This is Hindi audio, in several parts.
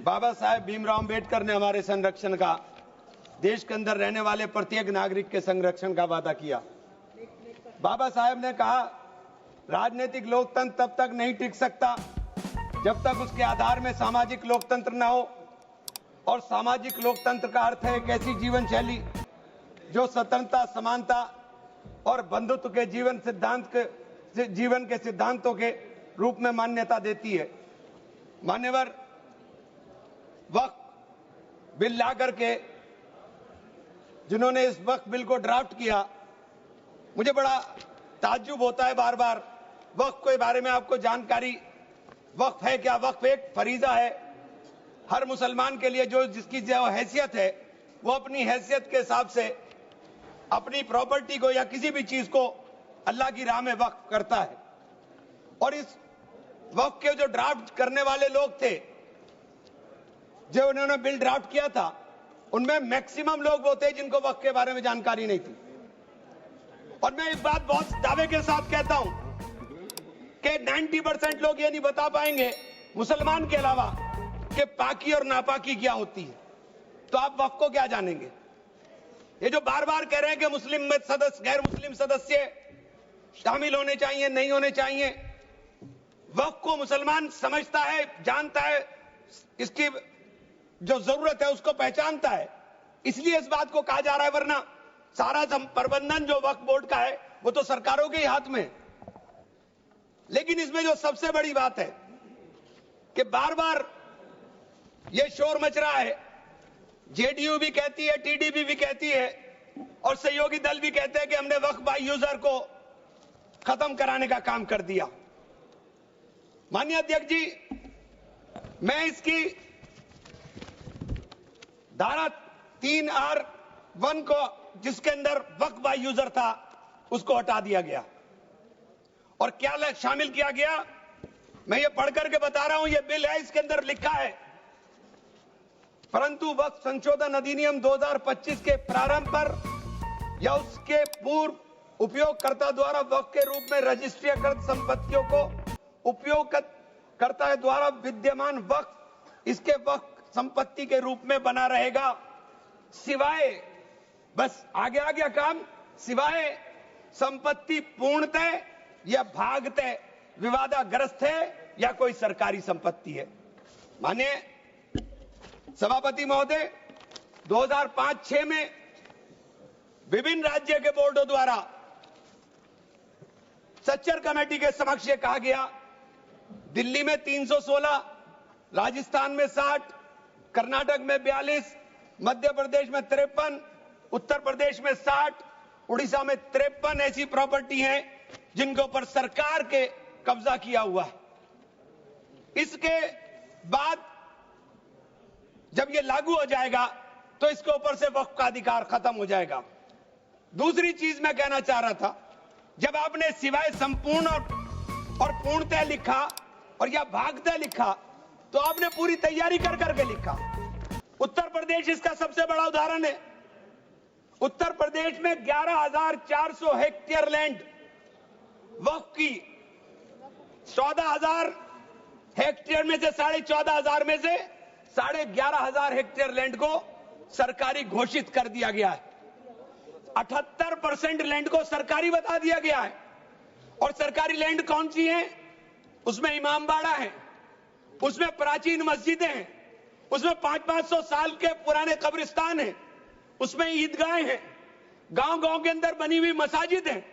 बाबा साहेब भीमराव अंबेडकर ने हमारे संरक्षण का, देश के अंदर रहने वाले प्रत्येक नागरिक के संरक्षण का वादा किया। बाबा साहेब ने कहा, राजनीतिक लोकतंत्र तब तक नहीं टिक सकता जब तक उसके आधार में सामाजिक लोकतंत्र न हो। और सामाजिक लोकतंत्र का अर्थ है एक ऐसी जीवन शैली जो स्वतंत्रता, समानता और बंधुत्व के जीवन के सिद्धांतों के रूप में मान्यता देती है। मान्यवर, वक्फ बिल ला करके जिन्होंने इस वक्फ बिल को ड्राफ्ट किया, मुझे बड़ा ताज्जुब होता है बार बार। वक्फ के बारे में आपको जानकारी, वक्फ है क्या? वक्फ एक फरीजा है हर मुसलमान के लिए, जो जिसकी जो हैसियत है वो अपनी हैसियत के हिसाब से अपनी प्रॉपर्टी को या किसी भी चीज को अल्लाह की राह में वक्फ करता है। और इस वक्फ के जो ड्राफ्ट करने वाले लोग थे, जो उन्होंने बिल ड्राफ्ट किया था, उनमें मैक्सिमम लोग वो थे जिनको वक्फ के बारे में जानकारी नहीं थी। और मैं इस बात बहुत दावे के साथ कहता हूं कि 90% लोग ये नहीं बता पाएंगे, मुसलमान के अलावा, कि पाकी और नापाकी क्या होती है। तो आप वक्फ को क्या जानेंगे? ये जो बार बार कह रहे हैं कि मुस्लिम में सदस्य, गैर मुस्लिम सदस्य शामिल होने चाहिए, नहीं होने चाहिए, वक्फ को मुसलमान समझता है, जानता है, इसकी जो जरूरत है उसको पहचानता है, इसलिए इस बात को कहा जा रहा है। वरना सारा प्रबंधन जो वक्फ बोर्ड का है वो तो सरकारों के ही हाथ में। लेकिन इसमें जो सबसे बड़ी बात है कि बार बार ये शोर मच रहा है, जेडीयू भी कहती है, टीडीपी भी कहती है और सहयोगी दल भी कहते हैं कि हमने वक्फ बाय यूजर को खत्म कराने का काम कर दिया। माननीय अध्यक्ष जी, मैं इसकी धारा 3R1 को, जिसके अंदर वक्फ बाय यूजर था, उसको हटा दिया गया। और क्या शामिल किया गया, मैं ये पढ़ करके बता रहा हूं, ये बिल है, इसके अंदर लिखा है, परंतु वक्फ संशोधन अधिनियम 2025 के प्रारंभ पर या उसके पूर्व उपयोगकर्ता द्वारा वक्फ के रूप में रजिस्ट्रीकृत संपत्तियों को उपयोगकर्ता द्वारा विद्यमान वक्फ इसके वक्फ संपत्ति के रूप में बना रहेगा, सिवाय, बस आगे आ गया काम, सिवाय संपत्ति पूर्णतः या भागतः विवादाग्रस्त है या कोई सरकारी संपत्ति है। माननीय सभापति महोदय, 2005-6 में विभिन्न राज्य के बोर्डों द्वारा सच्चर कमेटी के समक्ष ये कहा गया, दिल्ली में 316, राजस्थान में 60, कर्नाटक में 42, मध्य प्रदेश में 53, उत्तर प्रदेश में 60, उड़ीसा में 53 ऐसी प्रॉपर्टी हैं जिनके ऊपर सरकार के कब्जा किया हुआ है। इसके बाद जब ये लागू हो जाएगा तो इसके ऊपर से वक्फ का अधिकार खत्म हो जाएगा। दूसरी चीज मैं कहना चाह रहा था, जब आपने सिवाय संपूर्ण और पूर्णतः लिखा और या भागतः लिखा, तो आपने पूरी तैयारी कर करके लिखा। उत्तर प्रदेश इसका सबसे बड़ा उदाहरण है। उत्तर प्रदेश में 11,400 हेक्टेयर लैंड वक्फ की, 14,000 हेक्टेयर में से 14,500 में से 11,500 हेक्टेयर लैंड को सरकारी घोषित कर दिया गया है। 78% लैंड को सरकारी बता दिया गया है। और सरकारी लैंड कौन सी है? उसमें इमामबाड़ा है, उसमें प्राचीन मस्जिदें हैं, उसमें 500-500 साल के पुराने कब्रिस्तान हैं, उसमें ईदगाहें हैं, गांव-गांव के अंदर बनी हुई मसाजिद हैं।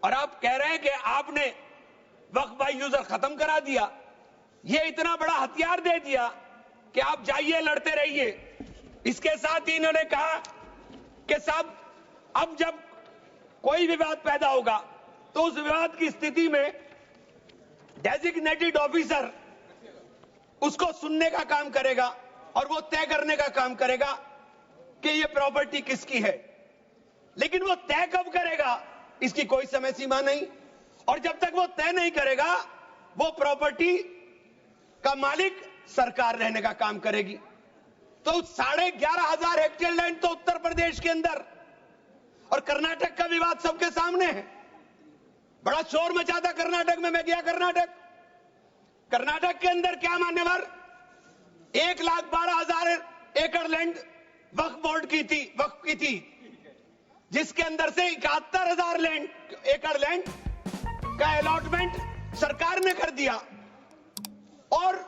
और आप कह रहे हैं कि आपने वक्फ बाय यूजर खत्म करा दिया। ये इतना बड़ा हथियार दे दिया कि आप जाइए, लड़ते रहिए। इसके साथ ही इन्होंने कहा कि साहब, अब जब कोई विवाद पैदा होगा तो उस विवाद की स्थिति में डेजिग्नेटेड ऑफिसर उसको सुनने का काम करेगा और वो तय करने का काम करेगा कि ये प्रॉपर्टी किसकी है। लेकिन वो तय कब करेगा, इसकी कोई समय सीमा नहीं। और जब तक वो तय नहीं करेगा, वो प्रॉपर्टी का मालिक सरकार रहने का काम करेगी। तो 11,500 हेक्टेयर लैंड तो उत्तर प्रदेश के अंदर, और कर्नाटक का विवाद सबके सामने है। बड़ा शोर मचा था कर्नाटक में, मैं गया कर्नाटक के अंदर क्या मान्यवर, 1,12,000 एकड़ लैंड वक्फ की थी, जिसके अंदर से 71,000 एकड़ लैंड का अलॉटमेंट सरकार ने कर दिया और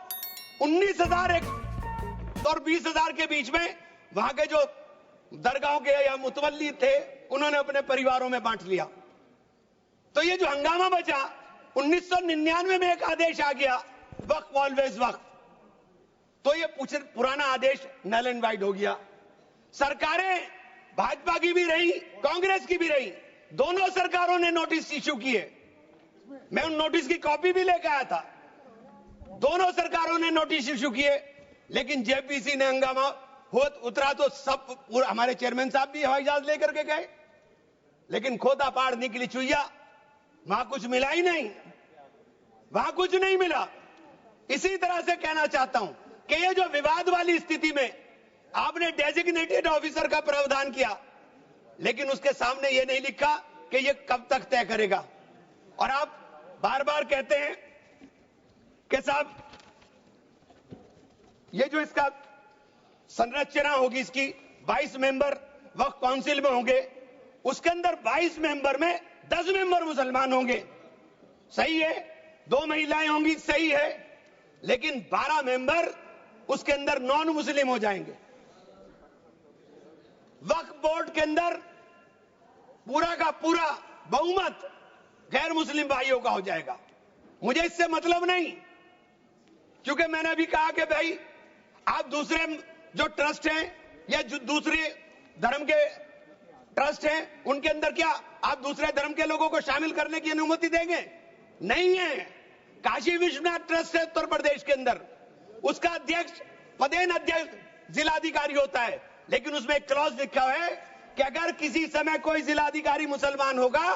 19,000 और 20,000 के बीच में वहां के जो दरगाहों के या मुतवल्ली थे उन्होंने अपने परिवारों में बांट लिया। तो ये जो हंगामा बचा, 1999 में एक आदेश आ गया, वक्फ ऑलवेज वक्फ, तो ये पुराना आदेश नल एंड वाइड हो गया। सरकारें भाजपा की भी रही, कांग्रेस की भी रही, दोनों सरकारों ने नोटिस इश्यू किए। मैं उन नोटिस की कॉपी भी लेकर आया था। दोनों सरकारों ने नोटिस इश्यू किए, लेकिन जेपीसी ने हंगामा उतरा तो सब हमारे चेयरमैन साहब भी हवाई जहाज लेकर के गए, लेकिन खोदा पहाड़ निकली चुईया, वहां कुछ मिला ही नहीं, वहां कुछ नहीं मिला। इसी तरह से कहना चाहता हूं कि ये जो विवाद वाली स्थिति में आपने डेजिग्नेटेड ऑफिसर का प्रावधान किया, लेकिन उसके सामने ये नहीं लिखा कि ये कब तक तय करेगा। और आप बार बार कहते हैं कि साहब ये जो इसका संरचना होगी, इसकी 22 मेंबर वक्फ काउंसिल में होंगे, उसके अंदर 22 मेंबर में 10 मेंबर मुसलमान होंगे, सही है, 2 महिलाएं होंगी, सही है, लेकिन 12 मेंबर उसके अंदर नॉन मुस्लिम हो जाएंगे। वक्फ बोर्ड के अंदर पूरा का पूरा बहुमत गैर मुस्लिम भाइयों का हो जाएगा। मुझे इससे मतलब नहीं, क्योंकि मैंने अभी कहा कि भाई आप दूसरे जो ट्रस्ट हैं या जो दूसरे धर्म के ट्रस्ट हैं, उनके अंदर क्या आप दूसरे धर्म के लोगों को शामिल करने की अनुमति देंगे? नहीं है। काशी विश्वनाथ ट्रस्ट है उत्तर प्रदेश के अंदर, उसका अध्यक्ष पदेन अध्यक्ष जिलाधिकारी होता है, लेकिन उसमें एक क्लॉज लिखा है कि अगर किसी समय कोई जिलाधिकारी मुसलमान होगा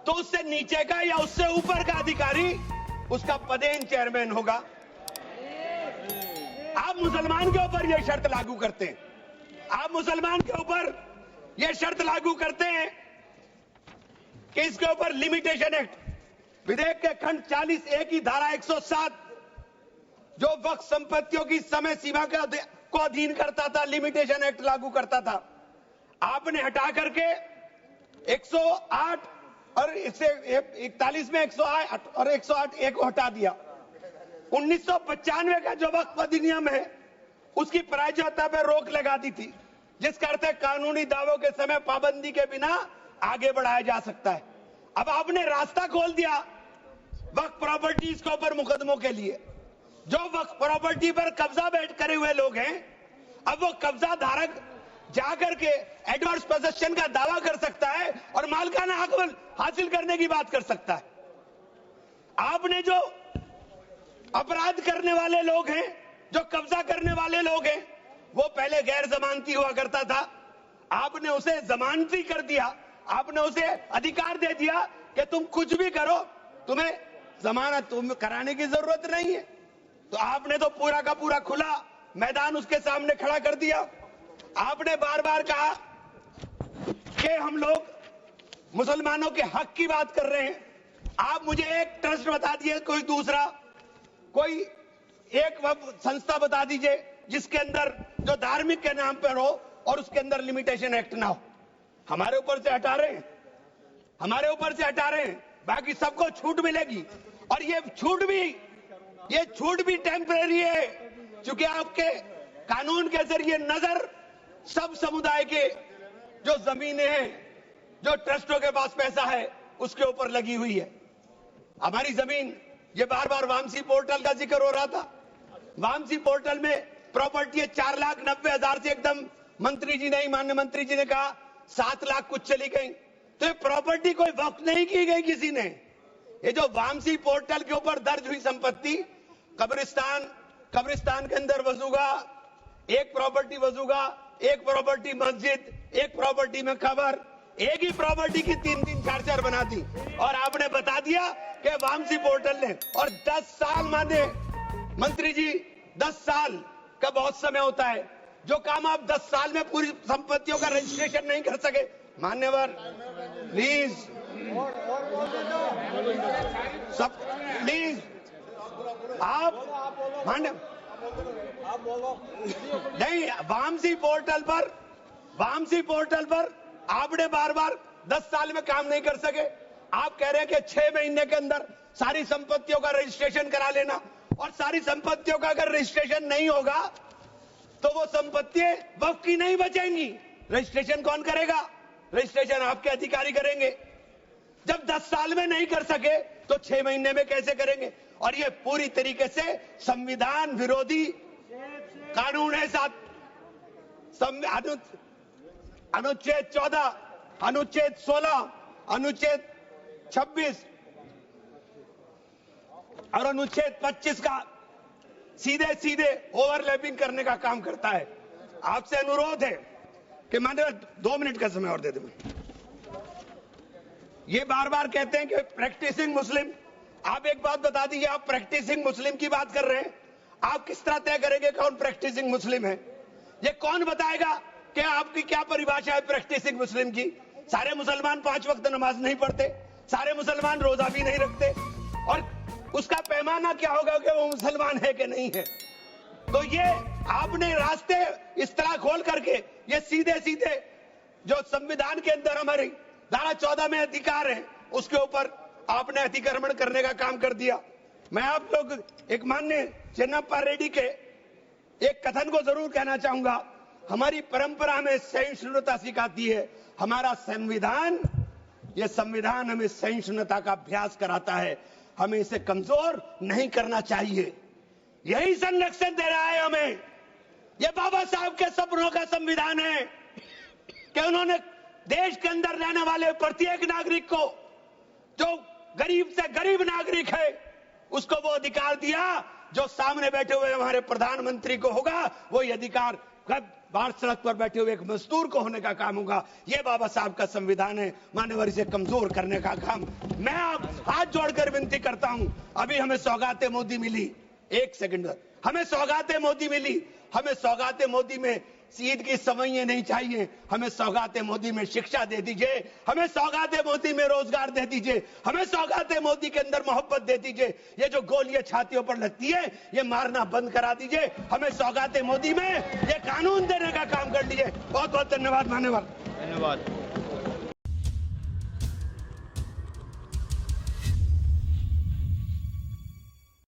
तो उससे नीचे का या उससे ऊपर का अधिकारी उसका पदेन चेयरमैन होगा। आप मुसलमान के ऊपर यह शर्त लागू करते हैं, आप मुसलमान के ऊपर यह शर्त लागू करते हैं कि इसके ऊपर लिमिटेशन एक्ट, विधेयक के खंड 40A की धारा 107 जो वक्फ संपत्तियों की समय सीमा को अधीन करता था, लिमिटेशन एक्ट लागू करता था, आपने हटा करके 108 और 41 में 108 और 108A को हटा दिया। 1995 का जो वक्फ अधिनियम है उसकी प्रायज्यता पर रोक लगा दी थी, जिसका अर्थ है कानूनी दावों के समय पाबंदी के बिना आगे बढ़ाया जा सकता है। अब आपने रास्ता खोल दिया वक्फ प्रॉपर्टीज के ऊपर मुकदमों के लिए। जो वक्फ प्रॉपर्टी पर कब्जा बैठ करे हुए लोग हैं, अब वो कब्जा धारक जाकर के एडवर्स पोजेशन का दावा कर सकता है और मालिकाना हक हासिल करने की बात कर सकता है। आपने जो अपराध करने वाले लोग हैं, जो कब्जा करने वाले लोग हैं, वो पहले गैर जमानती हुआ करता था, आपने उसे जमानती कर दिया, आपने उसे अधिकार दे दिया कि तुम कुछ भी करो, तुम्हें जमानत कराने की जरूरत नहीं है। तो आपने तो पूरा का पूरा खुला मैदान उसके सामने खड़ा कर दिया। आपने बार बार कहा कि हम लोग मुसलमानों के हक की बात कर रहे हैं। आप मुझे एक ट्रस्ट बता दिए, कोई दूसरा कोई एक संस्था बता दीजिए जिसके अंदर जो धार्मिक के नाम पर हो और उसके अंदर लिमिटेशन एक्ट ना हो। हमारे ऊपर से हटा रहे हैं, हमारे ऊपर से हटा रहे हैं, बाकी सबको छूट मिलेगी। और ये छूट भी टेम्परेरी है, क्योंकि आपके कानून के जरिए नजर सब समुदाय के जो जमीनें हैं, जो ट्रस्टों के पास पैसा है, उसके ऊपर लगी हुई है। हमारी जमीन, ये बार बार वामसी पोर्टल का जिक्र हो रहा था, वामसी पोर्टल में प्रॉपर्टी है 4,90,000 से एकदम मंत्री जी ने, माननीय मंत्री जी ने कहा 7 लाख कुछ चली गई। तो ये प्रॉपर्टी कोई वक्त नहीं की गई किसी ने। ये जो वामसी पोर्टल के ऊपर दर्ज हुई संपत्ति, कब्रिस्तान के अंदर वसूगा, एक प्रॉपर्टी वसूगा, एक प्रॉपर्टी मस्जिद, एक प्रॉपर्टी में कबर, एक ही प्रॉपर्टी की 3-3 4-4 बना दी। और आपने बता दिया कि वामसी पोर्टल ने, और 10 साल माने मंत्री जी, 10 साल का बहुत समय होता है। जो काम आप 10 साल में पूरी संपत्तियों का रजिस्ट्रेशन नहीं कर सके, मान्यवर प्लीज सब प्लीज आप मान्य नहीं, वामसी पोर्टल पर आपने बार बार 10 साल में काम नहीं कर सके। आप कह रहे हैं कि 6 महीने के अंदर सारी संपत्तियों का रजिस्ट्रेशन करा लेना, और सारी संपत्तियों का अगर रजिस्ट्रेशन नहीं होगा तो वो संपत्तियां वक्फ की नहीं बचेंगी। रजिस्ट्रेशन कौन करेगा? रजिस्ट्रेशन आपके अधिकारी करेंगे। जब 10 साल में नहीं कर सके तो 6 महीने में कैसे करेंगे? और ये पूरी तरीके से संविधान विरोधी कानून है। साथ अनुच्छेद 14, अनुच्छेद 16, अनुच्छेद 26 और अनुच्छेद 25 का सीधे सीधे ओवरलैपिंग करने का काम करता है। आपसे अनुरोध है कि माननीय 2 मिनट का समय और दे दें। ये बार बार कहते हैं कि प्रैक्टिसिंग मुस्लिम। आप एक बात बता दीजिए, आप प्रैक्टिसिंग मुस्लिम की बात कर रहे हैं, आप किस तरह तय करेंगे कौन प्रैक्टिसिंग मुस्लिम है? ये कौन बताएगा कि आपकी क्या परिभाषा है प्रैक्टिसिंग मुस्लिम की? सारे मुसलमान 5 वक्त नमाज नहीं पढ़ते, सारे मुसलमान रोजा भी नहीं रखते, और उसका पैमाना क्या होगा कि वो मुसलमान है कि नहीं है? तो ये आपने रास्ते इस तरह खोल करके ये सीधे सीधे जो संविधान के अंदर हमारी धारा 14 में अधिकार है उसके ऊपर आपने अतिक्रमण करने का काम कर दिया। मैं आप लोग एक माननीय चेन्नप्पा रेड्डी के एक कथन को जरूर कहना चाहूंगा। हमारी परंपरा में सहिष्णुता सिखाती है, हमारा संविधान, ये संविधान हमें सहिष्णुता का अभ्यास कराता है, हमें इसे कमजोर नहीं करना चाहिए। यही संरक्षण दे रहा है हमें। ये बाबा साहब के सपनों का संविधान है कि उन्होंने देश के अंदर रहने वाले प्रत्येक नागरिक को, जो गरीब से गरीब नागरिक है, उसको वो अधिकार दिया जो सामने बैठे हुए हमारे प्रधानमंत्री को होगा। वो ये अधिकार बाहर सड़क पर बैठे हुए एक मजदूर को होने का काम होगा। ये बाबा साहब का संविधान है। मान्यवर, इसे कमजोर करने का काम मैं आप हाथ जोड़कर विनती करता हूं। अभी हमें सौगाते मोदी मिली, 1 सेकंड, हमें सौगाते मोदी मिली। हमें सौगाते मोदी में ईद की सवैयां नहीं चाहिए, हमें सौगाते मोदी में शिक्षा दे दीजिए, हमें सौगाते मोदी में रोजगार दे दीजिए, हमें सौगाते मोदी के अंदर मोहब्बत दे दीजिए। ये जो गोलियां छातियों पर लगती है ये मारना बंद करा दीजिए। हमें सौगाते मोदी में ये कानून देने का काम कर लीजिए। बहुत बहुत धन्यवाद। मान्यवर, धन्यवाद।